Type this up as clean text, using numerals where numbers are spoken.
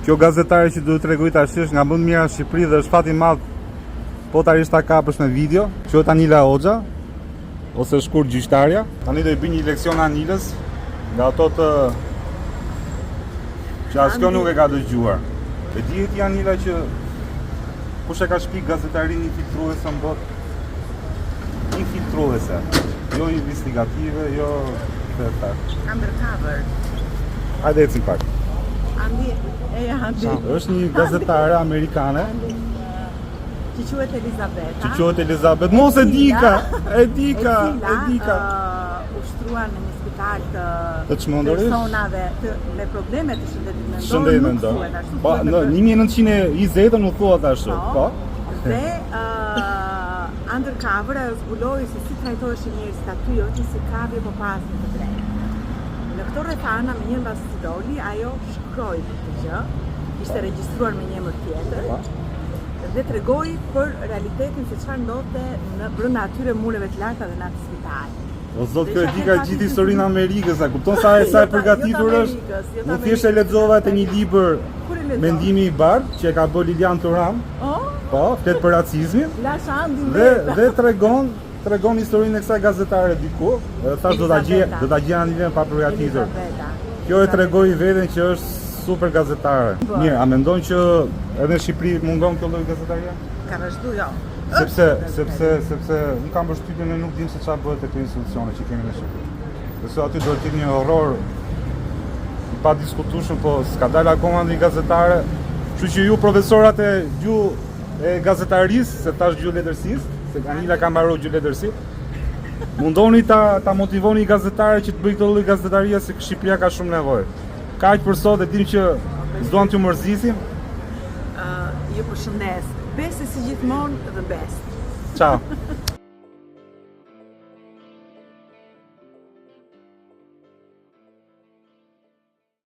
Kjo gazetare që duhet t'rregoj tash është nga më të mira në Shqipëri dhe është fat i madh potërisht ta kapësh në video. Quhet Anila Hoxha ose shkurt gjyqtarja. Tani do i bëj një leksion Anilës nga ato të që askjo nuk e ka dëgjuar. E dihet ti Anila që kush e ka shpik gazetarinë infiltruese në botë? Infiltruese, jo investigative, jo Undercover. Hajde ecim pak. Andi. Është një gazetare amerikane Që quhet Elizabeta. që quhet Elizabeth. Mos e dika. Ushtruan në një spital Të çmenduris? Personave me probleme të shëndetit mendor. Po, në 1920 u thuat ashtu. Po. Dhe undercover ajo zbuloi se si trajtoheshin njerëzit aty, jo që si kapi po pasin të drejtë. Në këto rrethana me një mbas si doli, ajo shkroi këtë gjë, ishte regjistruar me një emër tjetër. Dhe tregoi për realitetin se çfarë ndodhte në brenda atyre mureve të larta dhe në atë spital. O zot, kjo e di ka gjithë historinë e Amerikës, a kupton sa e përgatitur është? Nuk thjesht e lexova te një libër Mendimi i bardhë që e ka bërë Lilian Turan. Po, flet për racizmin. Dhe tregon historinë e kësaj gazetare diku. Dhe thash do ta gjej Anilën pa përgatitur. Kjo e tregoi veten që është super gazetare. Mirë, a mendon që edhe në Shqipëri mungon kjo lloj gazetarie? Ka vazhdu jo. Sepse unë kam përshtypjen e nuk dim se çfarë bëhet te këto institucione që kemi në Shqipëri. Besoj aty do të jetë një horror i pa diskutueshëm, po s'ka dalë akoma një gazetare. Kështu që ju profesorat e gjuhë e gazetarisë, se tash gjuhë letërsisë, se Anila ka mbaruar gjuhë letërsisë, mundoni ta motivoni gazetare që të bëjë këtë lloj gazetarie se Shqipëria ka shumë nevojë. Kaq për sot, e dim që s'duam t'ju mërzisim. Ju përshëndes. Best si gjithmonë, the best. Ciao.